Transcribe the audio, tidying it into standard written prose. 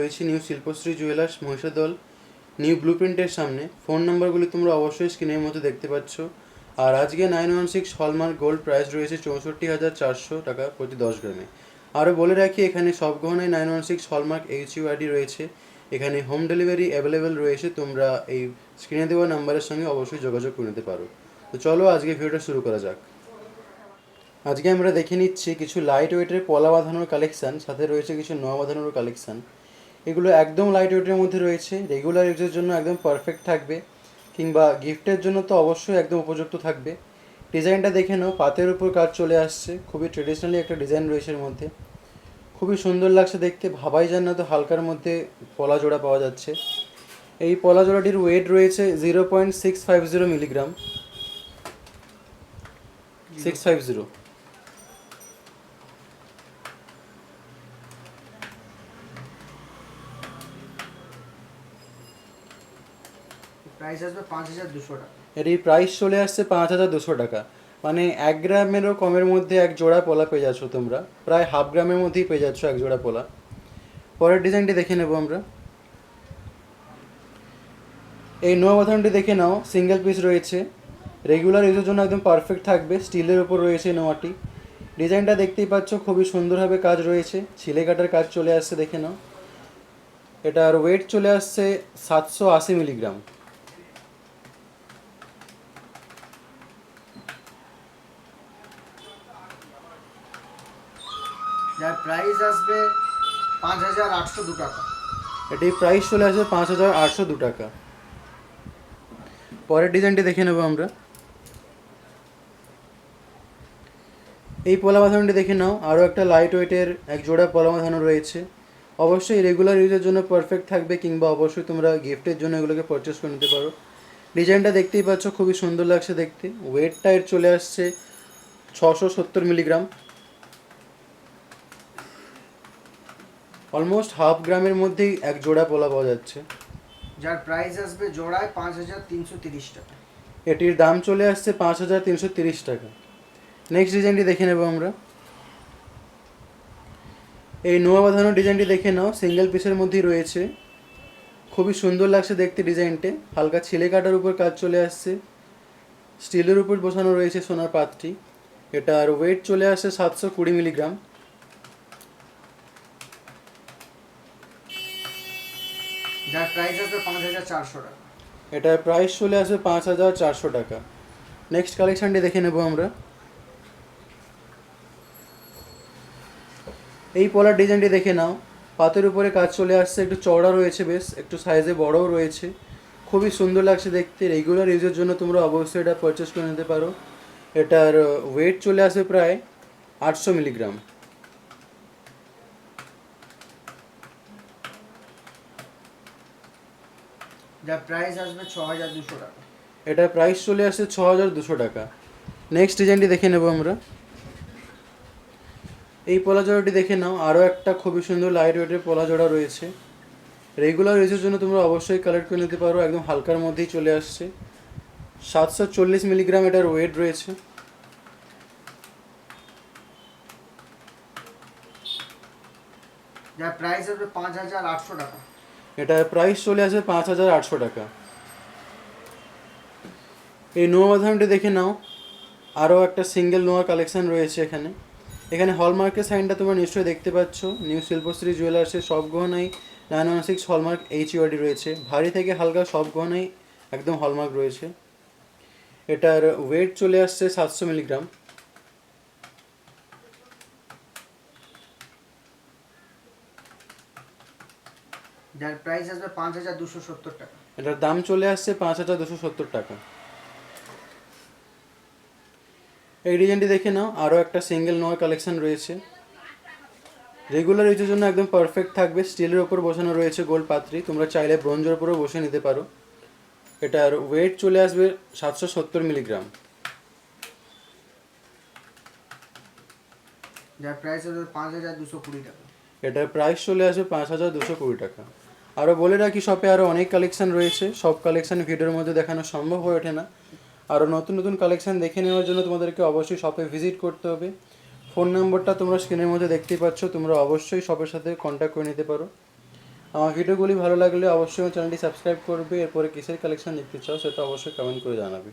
রয়েছি new Shilpashree jewellers Mahishadal new ব্লুপ্রিন্টের সামনে। ফোন নাম্বারগুলি তোমরা অবশ্যই স্ক্রিনের মধ্যে দেখতে পাচ্ছ। আর আজকে 916 হলমার্ক গোল্ড প্রাইস রয়েছে 64,400 টাকা প্রতি 10 গ্রামে। আরও বলে রাখি, এখানে সব গহনায় 916 হলমার্ক HUID রয়েছে। এখানে হোম ডেলিভারি অ্যাভেলেবেল রয়েছে। তোমরা এই স্ক্রিনে দেওয়া নাম্বারের সঙ্গে অবশ্যই যোগাযোগ করে নিতে পারো। তো চলো আজকে ভিডিওটা শুরু করা যাক। আজকে আমরা দেখে নিচ্ছি কিছু লাইট ওয়েটের পলা বাঁধানোর কালেকশান, সাথে রয়েছে কিছু নোয়া বাঁধানোর কালেকশান। এগুলো একদম লাইট ওয়েটের মধ্যে রয়েছে, রেগুলার ইউজের জন্য একদম পারফেক্ট থাকবে, কিংবা গিফটের জন্য তো অবশ্যই একদম উপযুক্ত থাকবে। ডিজাইনটা দেখে নাও, পাতের উপর কাজ চলে আসছে, খুবই ট্রেডিশনালি একটা ডিজাইন রয়েছে এর মধ্যে। খুবই সুন্দর লাগছে দেখতে, ভাবাই যায় না তো হালকার মধ্যে পলা জোড়া পাওয়া যাচ্ছে। এই পলা জোড়াটির ওয়েট রয়েছে 0.650 মিলিগ্রাম, 650। প্রাইস আসবে 5,200 টাকা। এর এই প্রাইস চলে আসছে 5,200 টাকা, মানে 1 গ্রামেরও কমের মধ্যে এক জোড়া পলা পেয়ে যাচ্ছ তোমরা। প্রায় হাফ গ্রামের মধ্যেই পেয়ে যাচ্ছ এক জোড়া পলা। পরের ডিজাইনটি দেখে নেব আমরা। এই নোয়া বাঁধানোটি দেখে নাও, সিঙ্গেল পিস রয়েছে, রেগুলার ইউজের জন্য একদম পারফেক্ট থাকবে। স্টিলের ওপর রয়েছে নোয়াটি। ডিজাইনটা দেখতেই পাচ্ছ, খুবই সুন্দরভাবে কাজ রয়েছে, ছিলে কাটার কাজ চলে আসছে, দেখে নাও। এটার ওয়েট চলে আসছে 780 মিলিগ্রাম। যার প্রাইস আসবে 5,802 টাকা। এটির প্রাইস চলে আসবে 5,802 টাকা। পরের ডিজাইনটি দেখে নেব আমরা। এই পলা বাঁধানোটি দেখে নাও, আরও একটা লাইট ওয়েটের এক জোড়া পলা বাঁধানো রয়েছে। অবশ্যই রেগুলার ইউজের জন্য পারফেক্ট থাকবে, কিংবা অবশ্যই তোমরা গিফটের জন্য এগুলোকে পারচেস করে নিতে পারো। ডিজাইনটা দেখতেই পাচ্ছ, খুবই সুন্দর লাগছে দেখতে। ওয়েটটা এর চলে আসছে 670 মিলিগ্রাম, অলমোস্ট হাফ গ্রামের মধ্যেই এক জোড়া পলা পাওয়া যাচ্ছে। যার প্রাইস আসবে জোড়ায় 5,330 টাকা। এটির দাম চলে আসছে 5,330 টাকা। নেক্সট ডিজাইনটি দেখে নেব আমরা। এই নোয়া বাঁধানো ডিজাইনটি দেখে নাও, সিঙ্গেল পিসের মধ্যেই রয়েছে। খুবই সুন্দর লাগছে দেখতে ডিজাইনটি। হালকা ছিলে কাটার উপর কাজ চলে আসছে, স্টিলের উপর বসানো রয়েছে সোনার পাতটি। এটার ওয়েট চলে আসছে 720 মিলিগ্রাম। যার প্রাইস আসবে 5,400 টাকা। এটার প্রাইস চলে আসবে 5,400 টাকা। নেক্সট কালেকশানটি দেখে নেব আমরা। এই পলার ডিজাইনটি দেখে নাও, পাতের উপরে কাজ চলে আসছে, একটু চওড়া রয়েছে, বেশ একটু সাইজে বড়ও রয়েছে। খুবই সুন্দর লাগছে দেখতে। রেগুলার ইউজের জন্য তোমরা অবশ্যই এটা পারচেস করে নিতে পারো। এটার ওয়েট চলে আসবে প্রায় 800 মিলিগ্রাম। যার প্রাইস আসবে 6,200 টাকা। এটার প্রাইস চলে আসছে 6,200 টাকা। নেক্সট ডিজাইনটি দেখে নেব আমরা। এই পলা জোড়াটি দেখে নাও, আরও একটা খুবই সুন্দর লাইট ওয়েটের পলা জোড়া রয়েছে। রেগুলার ইউজের জন্য তোমরা অবশ্যই কালেক্ট করে নিতে পারো, একদম হালকার মধ্যেই চলে আসছে। 740 মিলিগ্রাম এটার ওয়েট রয়েছে। যার প্রাইস আসবে 5,800 টাকা। এটার প্রাইস চলে আসে 5,800 টাকা। এই নোয়া বাঁধানোটি দেখে নাও, আরও একটা সিঙ্গেল নোয়া কালেকশান রয়েছে এখানে। এখানে হলমার্কের সাইনটা তোমরা নিশ্চয়ই দেখতে পাচ্ছ। নিউ শিল্পশ্রী জুয়েলার্সের সব গহনাই 916 হলমার্ক HUID রয়েছে। ভারী থেকে হালকা সব গহনাই একদম হলমার্ক রয়েছে। এটার ওয়েট চলে আসছে 700 মিলিগ্রাম। যার প্রাইস আসবে 5,270 টাকা। এটার দাম চলে আসছে 5,270 টাকা। এই ডিজাইনটি দেখে নাও, আরও একটা সিঙ্গেল নোয়া কালেকশান রয়েছে। রেগুলার ইউজের জন্য একদম পারফেক্ট থাকবে। স্টিলের ওপর বসানো রয়েছে গোল্ড পাত্রি, তোমরা চাইলে ব্রোঞ্জের ওপরেও বসে নিতে পারো। এটার ওয়েট চলে আসবে 770 মিলিগ্রাম। যার প্রাইস আসবে 5,220 টাকা। এটার প্রাইস চলে আসবে 5,220 টাকা। আরও বলে রাখি, শপে আরও অনেক কালেকশান রয়েছে। সব কালেকশান ভিডিওর মধ্যে দেখানো সম্ভব হয়ে ওঠে না। আরও নতুন নতুন কালেকশান দেখে নেওয়ার জন্য তোমাদেরকে অবশ্যই শপে ভিজিট করতে হবে। ফোন নম্বরটা তোমরা স্ক্রিনের মধ্যে দেখতেই পাচ্ছ, তোমরা অবশ্যই শপের সাথে কন্ট্যাক্ট করে নিতে পারো। আমার ভিডিওগুলি ভালো লাগলে অবশ্যই আমার চ্যানেলটি সাবস্ক্রাইব করবে। এরপরে কিসের কালেকশন দেখতে চাও সেটা অবশ্যই কমেন্ট করে জানাবে।